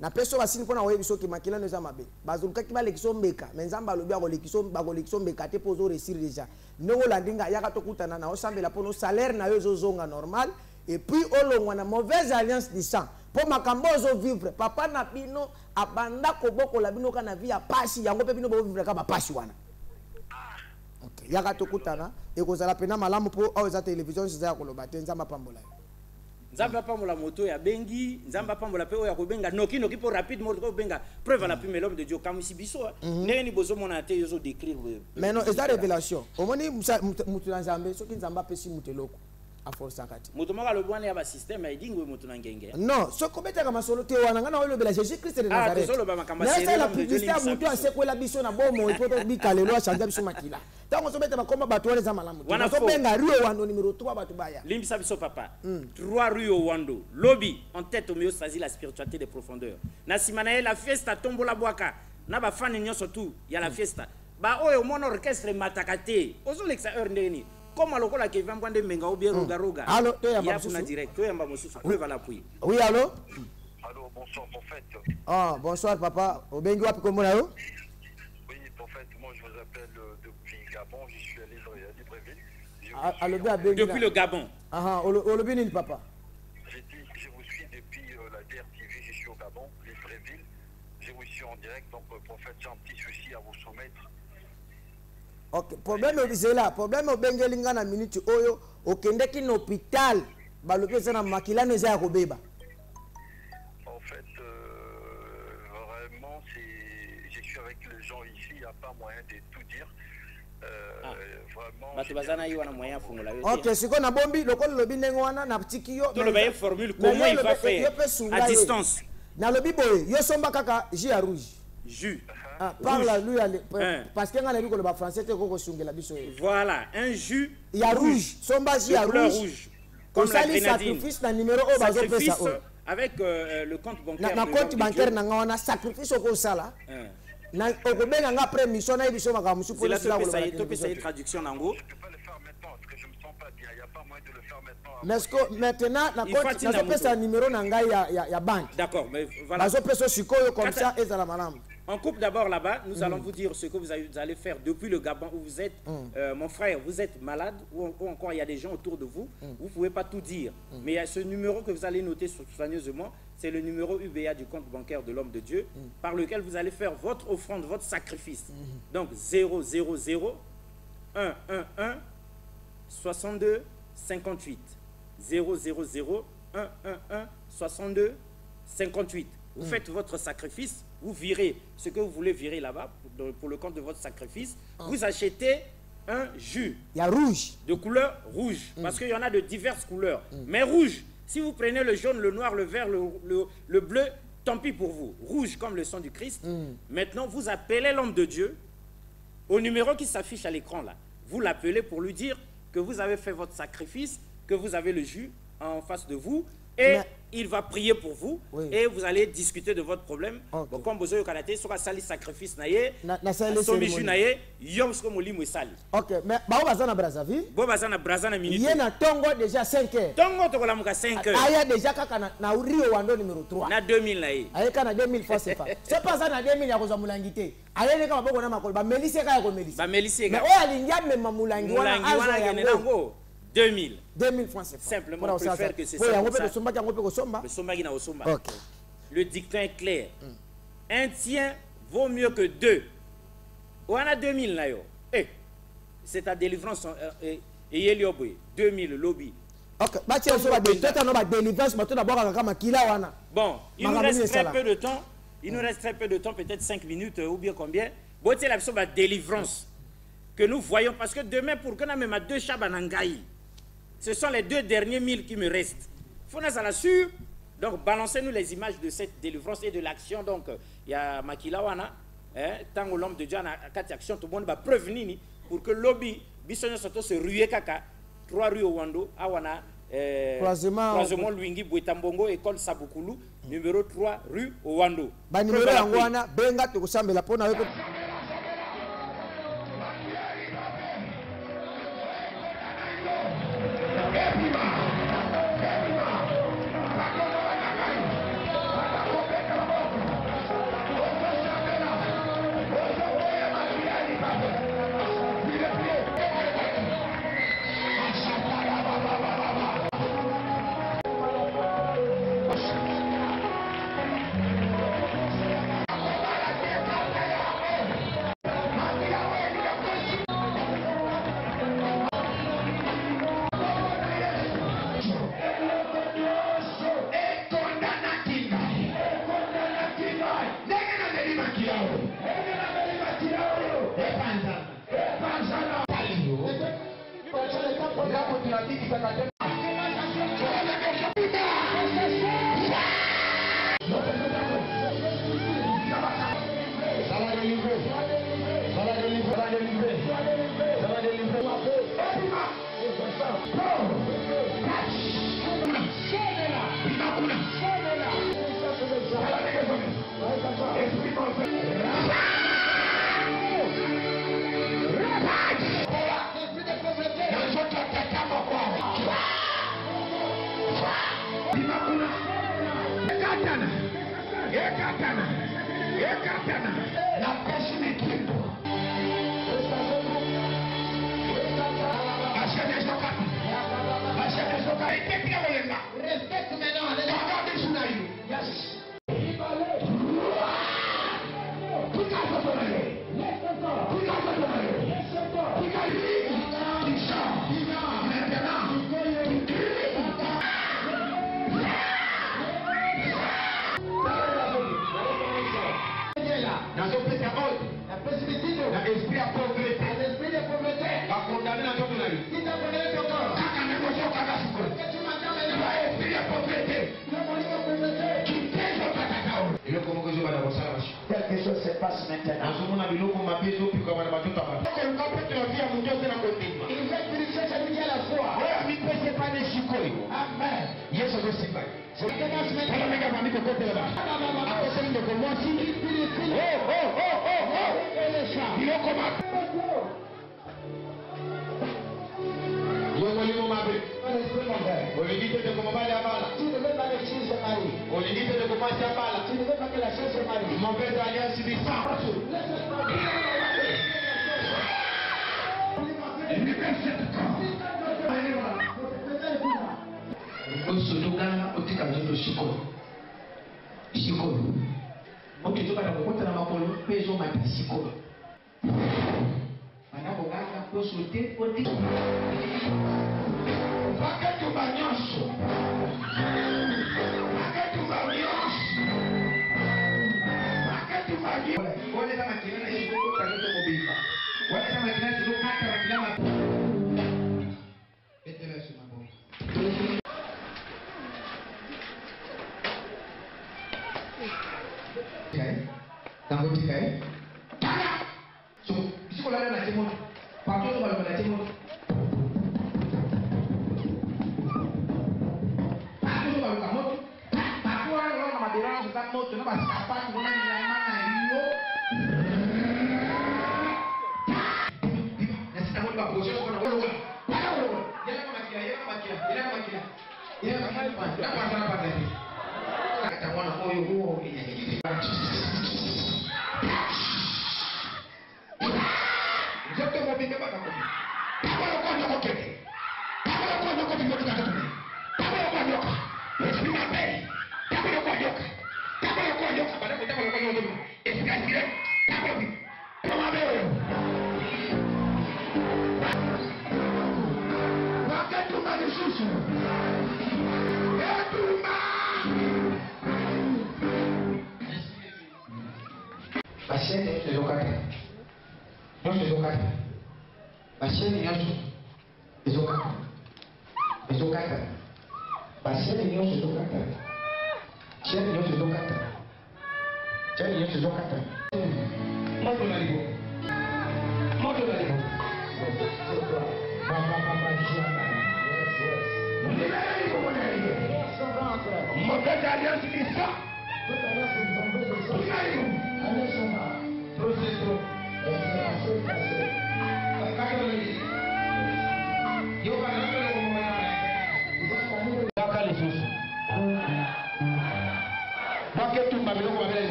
Na peso basini pona oyebi soki makila no eza mabe. Bazulukaki balekiso mbeka, mais nzamba alobi akolekiso mbeka te pozo réussir déjà. Ndongo landinga yaka tokutana na osambela pono salaire na yo zozonga normal et puis olongwa na mauvaise alliance du sang. Po makambo ozo vivre papa na bino abanda koboko la bino kana via pasi yango pe bino bo vivre ka ba pasi wana. Okay. Yaka tokutana ekozala pena malamu po au za télévision za koloba te nzamba pambola. Nzamba pambola moto ya bengi, nzamba pambola pe oya kobenga noki po rapide moto ko benga preuve à la plume l'homme de Dieu comme si biso ndeni bozo mona te yozo décrire. Mais non, est révélation. Omoni mutu na nzambe soki nzamba pesi muteloko. A force akati. Moto maka lo bwana ya ba système ya dingo moto na ngenge. Non, so kobeta kama solo te wana ngana ole bela Jésus Christ de Nazareth. Solo ba makamba c'est la publicité ya mutu asekwela biso na bomo ipoto bikalelo achanja biso makila. Tango so beta bakoma bato wana za malamu. Wana so benga Rio Wando numéro 3 bato baya. Limbisa biso papa. 3 Rio Wando. Lobby en tête au Méostasie la spiritualité des profondeurs. Na simana la fiesta tombola boaka. Na ba fan nyonso tout, ya la fiesta. ba oyo mon orchestre matakate ozo lexa heure ndeni comme lokola ke vamba nde menga ou bien roga allô ya kuna direct to yamba mosusu preuve la puis oui allô Allô, bonsoir, prophète. Ah, bonsoir, papa. Obengi wapi kombo na yo? Oui, prophète, moi je vous appelle depuis Gabon, je suis à Libreville. Depuis le Gabon. Ah, olobi nini, papa? J'ai dit, je vous suis depuis la DRTV, je suis au Gabon, Libreville. Je vous suis en direct, donc prophète, j'ai un petit souci à vous soumettre. Ok, problème est là. Problème est bengeli nga na minute oyo, okendeki na hôpital, balobi eza na makila neza ya kobeba. En fait, vraiment, je suis avec les gens ici, il n'y a pas moyen de tout dire. Vraiment. Ok, si on a bombi, le col lobby n'engwana na petit yo. Tout le bien formule comment il va faire à distance. Na lobby boy, yo somba kaka jus à rouge. Jus. Parle à lui parce que on a vu que le français te koko sungela biso. Voilà, un jus. Il y a rouge, somba jus à rouge. Comme la grenadine. Sacrifice na numéro o bazo pesa o. Avec le compte bancaire. Na compte bancaire na ngona sacrifice ko sala. Na okobenga nga après mission na biso maka musu police la ko ça to pesa traduction nango. Je peux pas le faire maintenant parce que je me sens pas bien, il y a pas moyen de le faire maintenant. Mais est-ce que maintenant na compte na pesa numéro na ngai ya banque. D'accord, mais voilà. Bazo pesa sikoyo comme ça ezala malamu. On coupe d'abord là-bas, nous allons vous dire ce que vous allez faire depuis le Gabon où vous êtes. Mon frère, vous êtes malade ou encore il y a des gens autour de vous, vous ne pouvez pas tout dire. Mais il y a ce numéro que vous allez noter soigneusement, c'est le numéro UBA du compte bancaire de l'homme de Dieu, par lequel vous allez faire votre offrande, votre sacrifice. Donc 000 111 62 58. 000 111 62 58. Vous faites votre sacrifice, vous virez ce que vous voulez virer là-bas pour le compte de votre sacrifice. Vous achetez un jus. Il y a rouge. De couleur rouge. Parce qu'il y en a de diverses couleurs. Mais rouge, si vous prenez le jaune, le noir, le vert, le bleu, tant pis pour vous. Rouge comme le sang du Christ. Maintenant, vous appelez l'homme de Dieu au numéro qui s'affiche à l'écran là. Vous l'appelez pour lui dire que vous avez fait votre sacrifice, que vous avez le jus en face de vous. Et il va prier pour vous et vous allez discuter de votre problème. Bon, comme vous avez dit, soit sali sacrifice naie, sombi jus naie, yom sko molimo sali. Ok, mais ba bazana Brazzaville. Bo bazana Brazzaville minute. Yena Tongo déjà 5h. Tongo to kola muka 5h. Aya déjà kaka na Rio Wando numéro 3. Na 2000 naie. Aya kana 2000 fois c'est pas. C'est pas ça na 2000 ya kozwa mulangité. Aya ne ka maboko na makolo ba melise ka ya ko melise. Ba melise ka. Mais o alingia même mulangi wana azo ya ngo. 2000. 2000 francs c'est simplement on peut faire que c'est ça. Le dicton est clair. Un tien vaut mieux que deux. On a 2000 là yo. C'est ta délivrance et il y a 2000 lobby. OK, ba tiens sur la délivrance mais tout d'abord kaka makila wana. Bon, il nous reste très peu de temps. Il nous reste très peu de temps, peut-être 5 minutes ou bien combien. Bon, c'est la délivrance que nous voyons parce que demain pour que nous même à 2 chabanangaï. Ce sont les 2 derniers 1000 qui me restent. Il faut nous assurer. Donc, balancez-nous les images de cette délivrance et de l'action. Donc, il y a Makilawana, tant que l'homme de Dieu a 4 actions, tout le monde va prévenir pour que le lobby, Bissonio Soto se rue kaka, 3 rues au Wando, Awana, croisement Luingi, Bouetambongo, école Sabukulu, numéro 3 rue au Wando. Ba numéro Angwana, Benga, tu sais, la pona avec. Respecte maintenant. Regardez sur la rue. Yes. L'esprit à pauvreté. L'esprit de pauvreté. Va condamner la vie de la vie. Qui t'a donné ton corps? Quand on est au Carasco. Tu m'entends maintenant? L'esprit de pauvreté. Qui t'aide au Patacao. Et le Congo, je vais la voir. Quelque chose se passe maintenant. Nous sommes à Biloko, ma pièce au Pico, ma bateau à bateau. Il va peut-être la vie à mon Dieu de la côté. Il va utiliser celui qui a la foi. Oui, mais ce n'est pas des chicots. Amen. Yes, je sais pas. C'est que dans ce moment, on a mis de côté là. Après, c'est de commencer. Il est comme un Olidite de combattre la balle. Tu ne veux pas que Jésus se marie. Olidite de combattre la balle. Tu ne veux pas que la chose se marie. Mon père d'alliance du sang. Osodogana otika nzoto shikolo. Shikolo. Moto zoka na kokota na makolo pezo mata shikolo. Bana bogaka posote otika. Paketu banyoso. Paketu banyoso. Paketu banyoso. Wale kama kirana shikolo kanoto mobika. Wale kama kirana shikolo kata wakilama. Etela sumabo. Tango tikai. So, bisiko la na temo. Pato to balo na temo. Pato to balo ka moto. Pato ala na madera so ka moto na ba skapa ko na ni mana hiyo. Nasi tango ba bojo ko na ko. Yela kama kia. Yela kama pa. Na pa sana pa tete. Kata mwana moyo huo yenye. Zote mobile baka kopi. Tabalo kwa nyoko kete. Tabalo kwa nyoko kete kete. Tabalo kwa nyoko. Esprit ma paix. Tabalo kwa nyoko. Tabalo kwa nyoko. Bana kwa tabalo kwa nyoko. Esprit. Tabalo. Toma beo. Wakati unanisusu. Etuma. Bashene ezokata. Nyonso ezokata. Bashene nyonso ezokata. Ezokata. Bashene nyonso ezokata. Shene nyonso ezokata. Shene nyonso ezokata. Moto na libo. Moto na libo. Baba jana. Libera libo mwana libo. Moto na alliance du sang.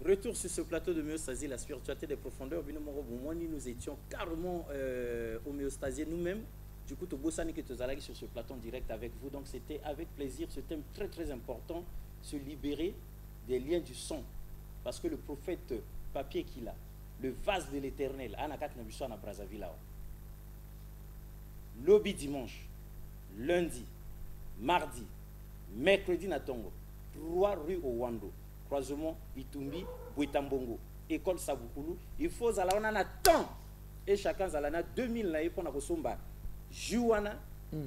Retour sur ce plateau de Méostasie, la spiritualité des profondeurs. Nous étions carrément homéostasiés nous-mêmes. Du coup, Tobosani qui est sur ce plateau en direct avec vous. Donc, c'était avec plaisir ce thème très très important, se libérer des liens du sang. Parce que le prophète papier qu'il a, le vase de l'éternel, à Brazzaville, lobby dimanche, lundi, mardi, mercredi Natongo, 3 rue au Wando, croisement Itumbi, Bouetambongo, école Sabukulu. Il faut aller on a temps et chacun zalana 2000 là pour na kosomba Juana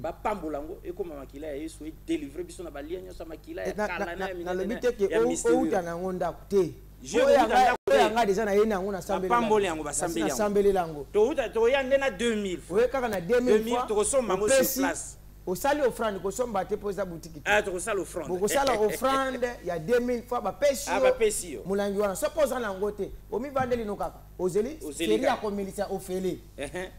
ba pambolango et comme makila et soit délivrer biso na balia nyosa makila ya kala na na le bité que o uta na ngonda te je nga déjà na yena ngona sambeli pamboli yango ba sambeli lango to uta to ya ndena 2000 we kaka na 2000 fois to somba ngo sur place au sali offrande ko somba te posa boutique ah to sala offrande ko sala offrande ya 2000 fois ba pesio mulangi wana so posa na ngote o mi vandeli no kaka ozeli seri ya komilisa ofele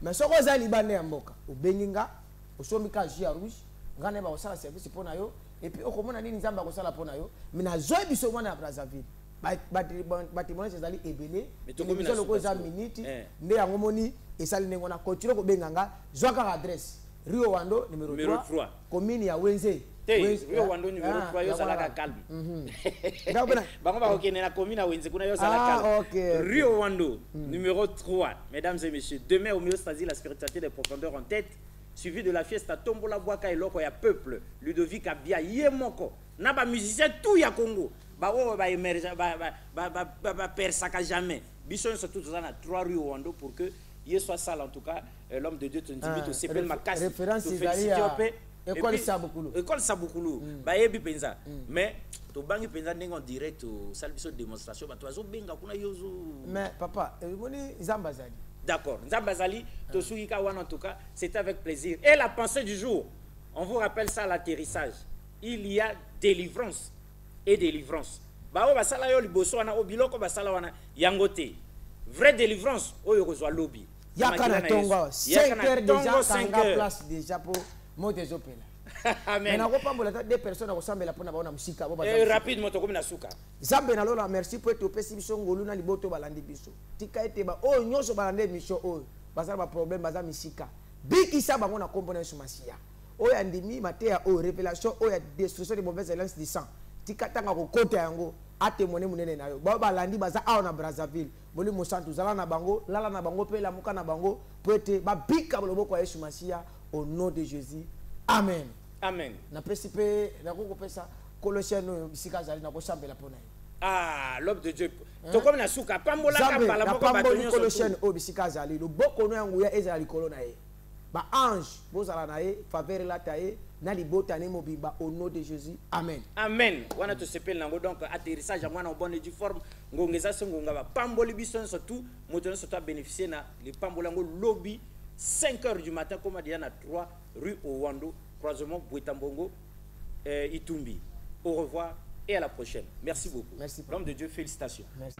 mais so ko zali bande ya mboka o benginga o sombi ka jia rouge ngane ba osala service pona yo et puis okomona nini nzamba ko sala pona yo mina zoe biso mwana ya Brazzaville ba témoignage ezali ebele télévision loko za minute nde yango moni esali nengo na continue ko benganga zwaka adresse Rio Wando numéro 3 commune ya Wenze Rio Wando numéro 3 yo sala calme bango ba okene na commune ya Wenze kuna yo sala calme Rio Wando numéro 3 mesdames et messieurs demain au Méostasie la spiritualité des profondeurs en tête suivi de la fiesta Tombola Boaka et loko ya peuple Ludovic Abia Yemoko na ba musicien tout ya Congo ba o ba émerger ba persaka jamais bison surtout dans la 3 Rio Wando pour que il soit sale en tout cas l'homme de Dieu te invite au CPL Makasi référence école Sabukulu ba yebi penza mais to bangi penza ndenge en direct au salle biso démonstration ba toazo benga kuna yozo mais papa moni Nzamba zali d'accord Nzamba zali to suika wana en tout cas c'est avec plaisir et la pensée du jour on vous rappelle ça à l'atterrissage il y a délivrance et délivrance ba o basala yo liboso wana o biloko basala wana yangote vraie délivrance oyo kozwa lobby yakana tongo 5 heures déjà kanga place déjà pour moto opela amen na ko pambola des personnes ko sambela pona baona musika bo bazali rapidement to komina suka zambe na lola merci pour être opesi biso ngolu na liboto balandi biso tika ete ba o nyoso balande mission o bazala ba problème baza misika bikisa bango na kombo na Yesu-Masia o ya ndimi Matthieu o révélation o ya destruction de mauvaises alliances du sang tika tanga ko kota yango atémoigner munene na yo ba balandi baza awa na Brazzaville boli mosantu zala na bango lala na bango pe la muka na bango pour être ba bika loboko ya Yesu-Masia au nom de Jésus amen amen na principe na ko pesa Colossiens bisika zali na ko sambela pona ah l'homme de Dieu to comme na suka pambola ka bala moko ba tonyo Colossiens o bisika zali lo boko no yangu ya ezali kolona ye ba ange bozala na ye faveur la taye na libota ne mobimba au nom de Jésus amen amen wana to sepel nango donc atterrissage à mwana bonne du forme ngongeza songonga ba pamboli bison surtout moto surtout a bénéficier na les pambolango lobby 5 heures du matin comme dit na 3 rue Owando croisement Bouetambongo Itumbi au revoir et à la prochaine merci beaucoup merci l'homme de Dieu félicitations merci